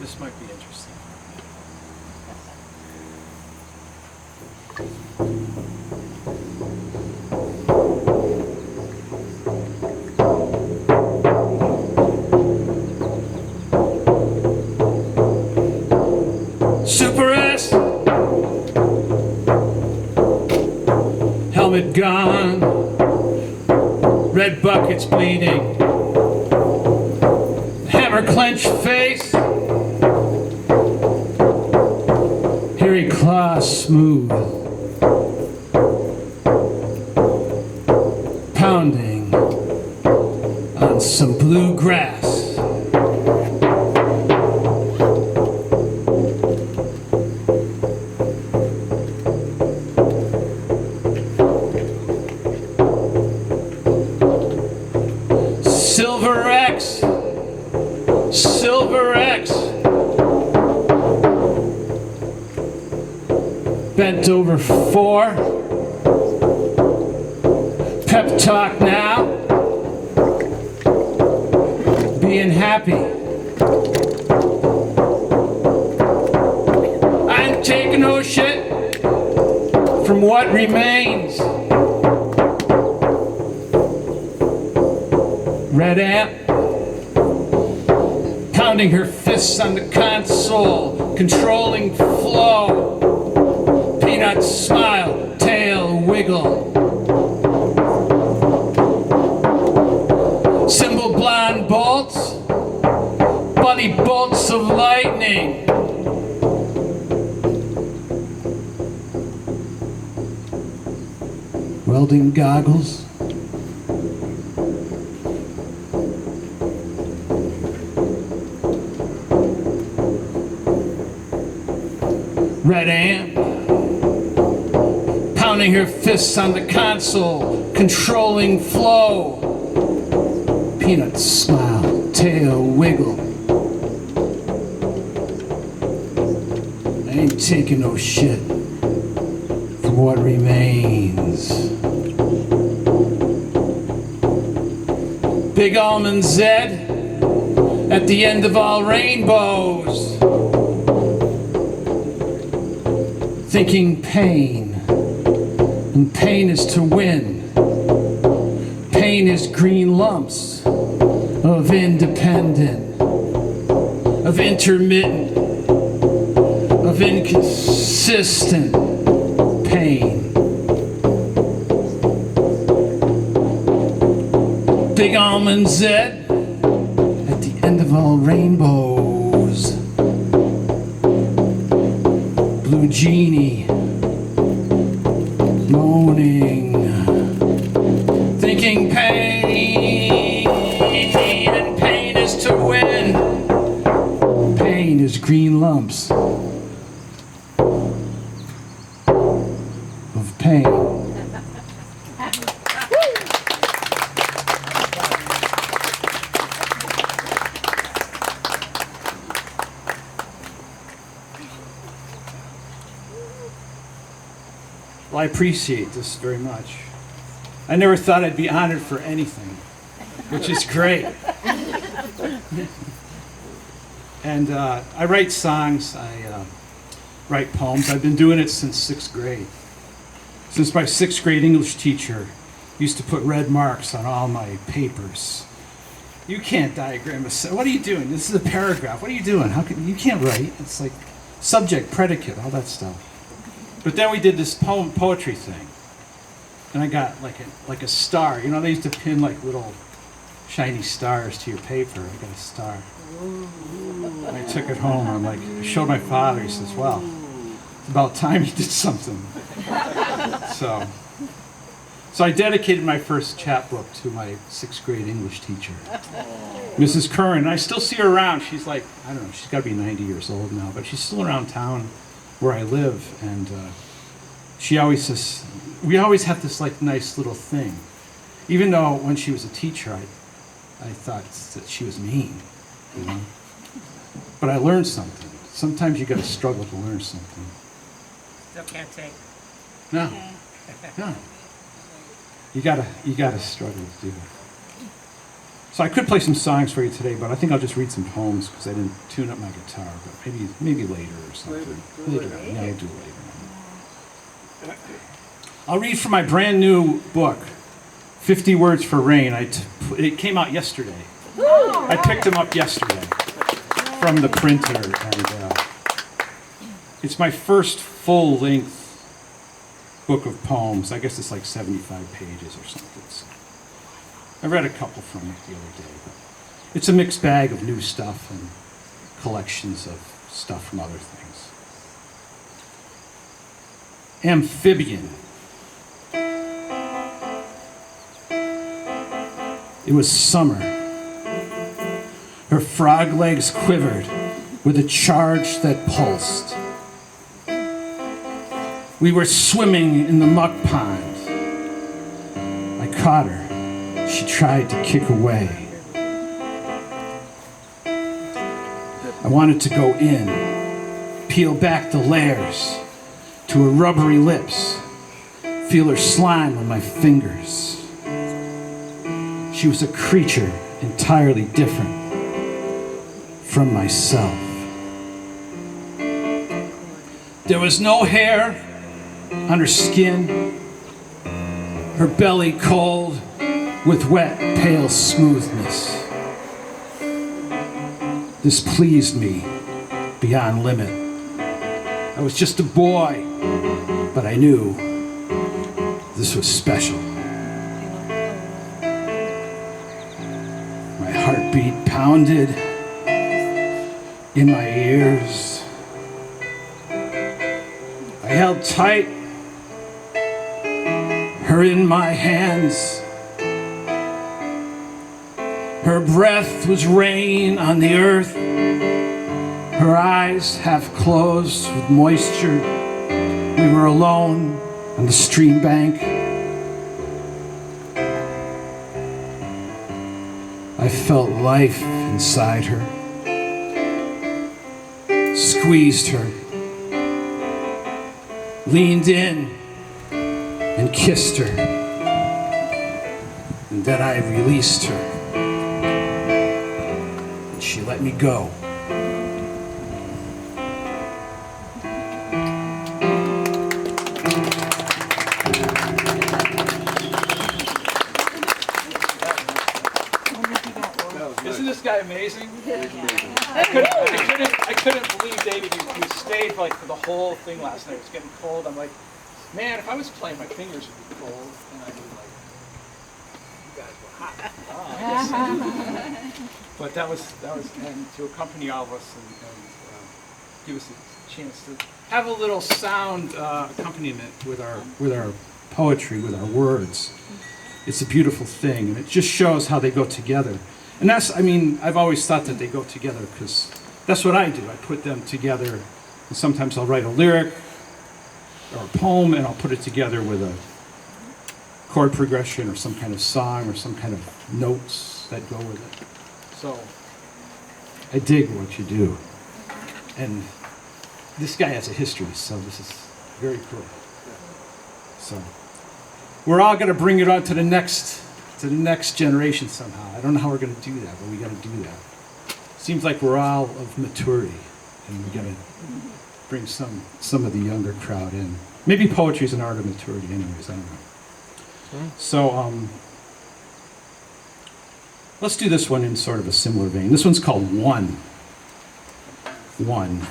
This might be interesting. Super S, helmet gone, red buckets bleeding, hammer clenched face, hairy claws smooth, pounding on some blue grass. Silver X, bent over 4, pep talk now, being happy. I ain't taking no shit from what remains. Red Ant, pounding her fists on the console, controlling flow. Peanut smile, tail wiggle. Symbol blonde bolts, bunny bolts of lightning. Welding goggles. Red Ant, pounding her fists on the console, controlling flow. Peanut smile, tail wiggle. I ain't taking no shit from what remains. Big almond Zed, at the end of all rainbows. Thinking pain, and pain is to win. Pain is green lumps of independent, of intermittent, of inconsistent pain. Big almond Zed, at the end of all rainbows. Blue genie, moaning, thinking pain, and pain is to win. Pain is green lumps of pain. Well, I appreciate this very much. I never thought I'd be honored for anything, which is great. And I write songs, I write poems. I've been doing it since 6th grade. Since my 6th grade English teacher used to put red marks on all my papers. You can't diagram a sentence. What are you doing? This is a paragraph. What are you doing? How can you can't write? It's like subject, predicate, all that stuff. But then we did this poetry thing, and I got like a star. You know, they used to pin like little shiny stars to your paper. I got a star. And I took it home. I'm like, I showed my father. He says, "Well, it's about time you did something." So I dedicated my first chapbook to my 6th grade English teacher, Mrs. Curran. And I still see her around. She's like, I don't know, she's got to be 90 years old now, but she's still around town where I live, and she always says, we always have this like nice little thing. Even though when she was a teacher, I thought that she was mean, you know. But I learned something. Sometimes you got to struggle to learn something. Still can't take. No, no. You gotta struggle to do it. So I could play some songs for you today, but I think I'll just read some poems because I didn't tune up my guitar. But maybe later or something. Later. Yeah, I'll do it later. I'll read from my brand new book, 50 Words for Rain. It came out yesterday. I picked them up yesterday from the printer, and it's my first full-length book of poems. I guess it's like 75 pages or something. So I read a couple from it the other day. But it's a mixed bag of new stuff and collections of stuff from other things. Amphibian. It was summer. Her frog legs quivered with a charge that pulsed. We were swimming in the muck pond. I caught her. She tried to kick away. I wanted to go in, peel back the layers to her rubbery lips, feel her slime on my fingers. She was a creature entirely different from myself. There was no hair on her skin, her belly cold with wet, pale smoothness. This pleased me beyond limit. I was just a boy, but I knew this was special. My heartbeat pounded in my ears. I held tight, her in my hands. Her breath was rain on the earth, her eyes half closed with moisture. We were alone on the stream bank. I felt life inside her, squeezed her, leaned in and kissed her, and then I released her. She let me go. Isn't this guy amazing? I couldn't believe, David, you stayed like for the whole thing last night. It was getting cold. I'm like, man, if I was playing, my fingers would be cold, and I'd be like, you guys were hot. Oh, I guess. But that was, and to accompany all of us and give us a chance to have a little sound accompaniment with our poetry, with our words. It's a beautiful thing, and it just shows how they go together. And I've always thought that they go together because that's what I do. I put them together, and sometimes I'll write a lyric or a poem, and I'll put it together with a chord progression or some kind of song or some kind of notes that go with it. So I dig what you do. And this guy has a history, so this is very cool. So we're all going to bring it on to the next generation somehow. I don't know how we're going to do that, but we got to do that. Seems like we're all of maturity, and we got to bring some of the younger crowd in. Maybe poetry is an art of maturity, anyways. I don't know. So let's do this one in sort of a similar vein. This one's called One. One.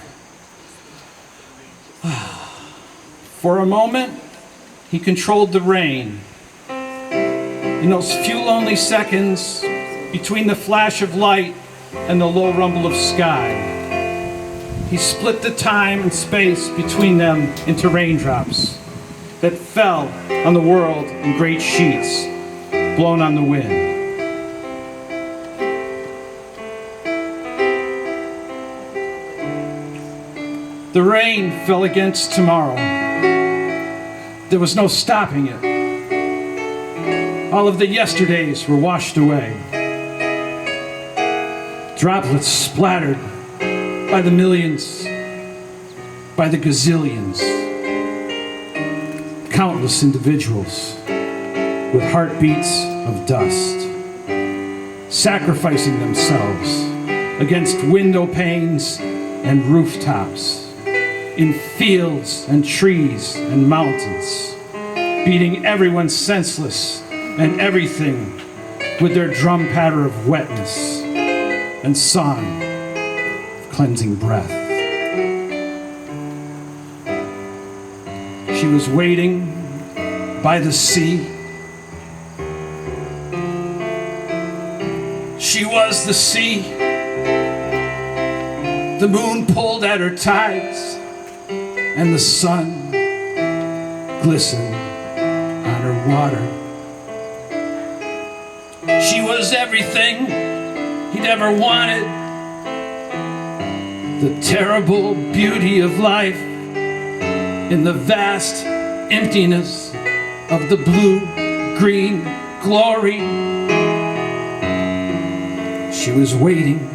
For a moment, he controlled the rain. In those few lonely seconds between the flash of light and the low rumble of sky, he split the time and space between them into raindrops that fell on the world in great sheets, blown on the wind. The rain fell against tomorrow. There was no stopping it. All of the yesterdays were washed away. Droplets splattered by the millions, by the gazillions. Countless individuals with heartbeats of dust. sacrificing themselves against window panes and rooftops, in fields and trees and mountains, beating everyone senseless and everything with their drum patter of wetness and song of cleansing breath. She was waiting by the sea. She was the sea. The moon pulled at her tides, and the sun glistened on her water. She was everything he'd ever wanted. The terrible beauty of life in the vast emptiness of the blue-green glory. She was waiting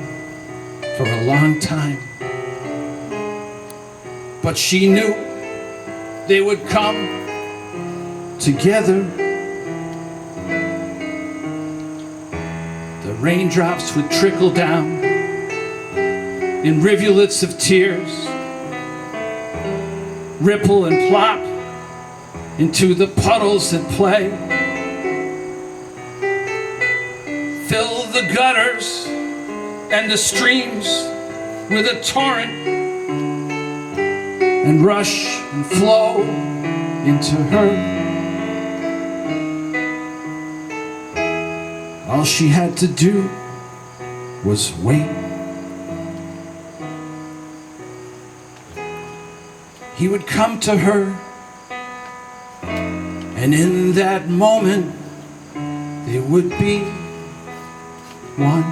for a long time, but she knew they would come together. The raindrops would trickle down in rivulets of tears, ripple and plop into the puddles that play, fill the gutters and the streams with a torrent, and rush and flow into her. All she had to do was wait. He would come to her, and in that moment they would be one.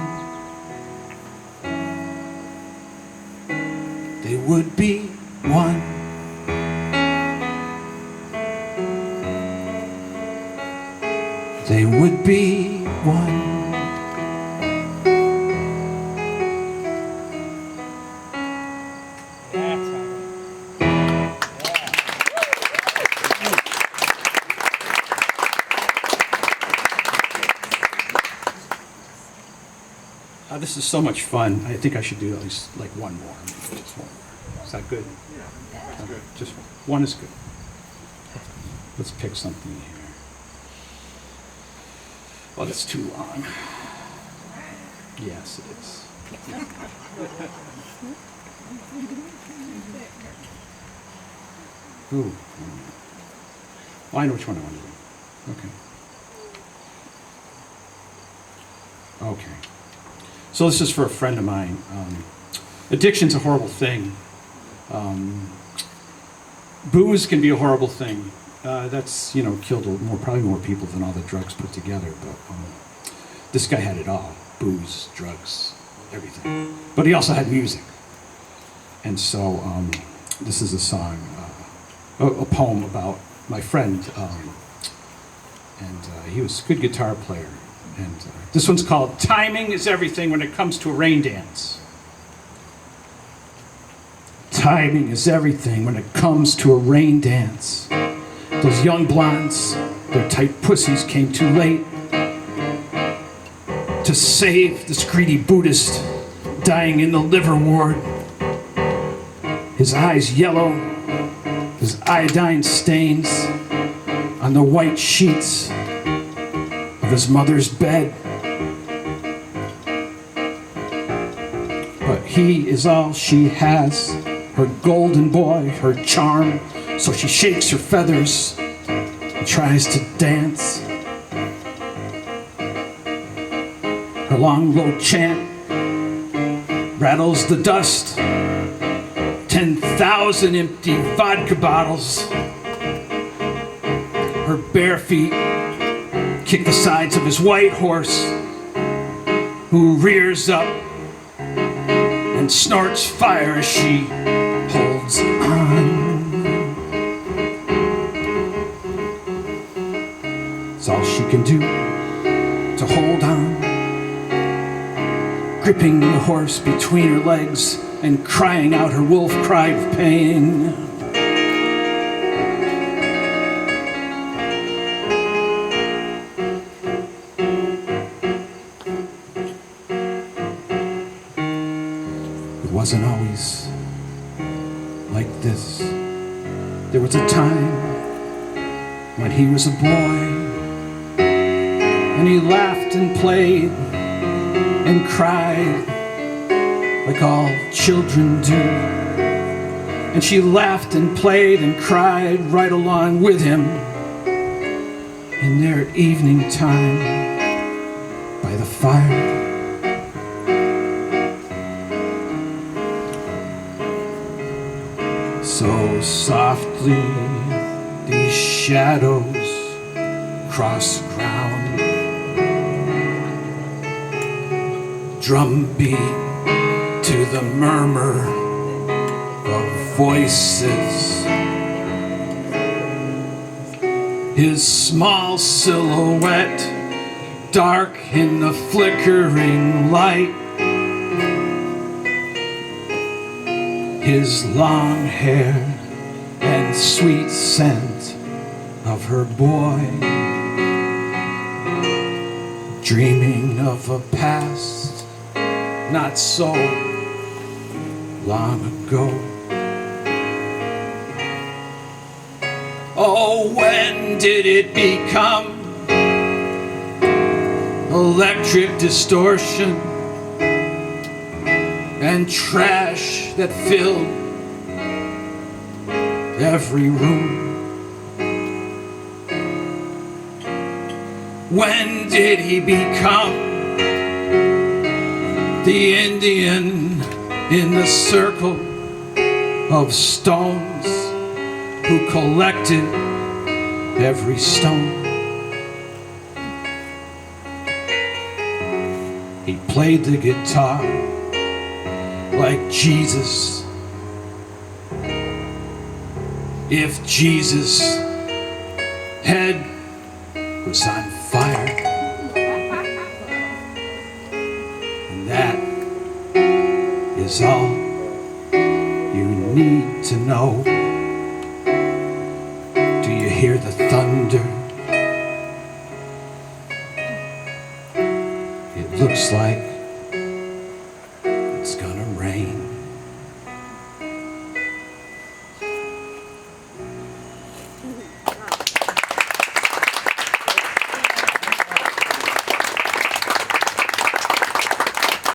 They would be one. They would be one. This is so much fun. I think I should do at least like one more. Maybe just one more. Is that good? Yeah, that's good. Just one is good. Let's pick something here. Well, it's too long. Yes, it is. Ooh. Well, I know which one I want to do. Okay. Okay. So this is for a friend of mine. Addiction's a horrible thing. Booze can be a horrible thing. That's killed probably more people than all the drugs put together. But this guy had it all: booze, drugs, everything. But he also had music. And so this is a song, a poem about my friend, and he was a good guitar player. And this one's called "Timing is Everything When It Comes to a Rain Dance." Timing is everything when it comes to a rain dance. Those young blondes, their tight pussies came too late to save this greedy Buddhist dying in the liver ward. His eyes yellow, his iodine stains on the white sheets of his mother's bed. But he is all she has, her golden boy, her charm. So she shakes her feathers and tries to dance. Her long low chant rattles the dust. 10,000 empty vodka bottles. Her bare feet kick the sides of his white horse, who rears up and snorts fire as she holds on. It's all she can do to hold on, gripping the horse between her legs and crying out her wolf cry of pain. wasn't always like this. There was a time when he was a boy, and he laughed and played and cried like all children do. And she laughed and played and cried right along with him in their evening time by the fire. So softly these shadows cross ground, drumbeat to the murmur of voices. His small silhouette dark in the flickering light. His long hair and sweet scent of her boy, dreaming of a past not so long ago. Oh, when did it become electric distortion and trash that filled every room? When did he become the Indian in the circle of stones who collected every stone? He played the guitar like Jesus. If Jesus' head was on fire, and that is all you need to know. Do you hear the thunder? It looks like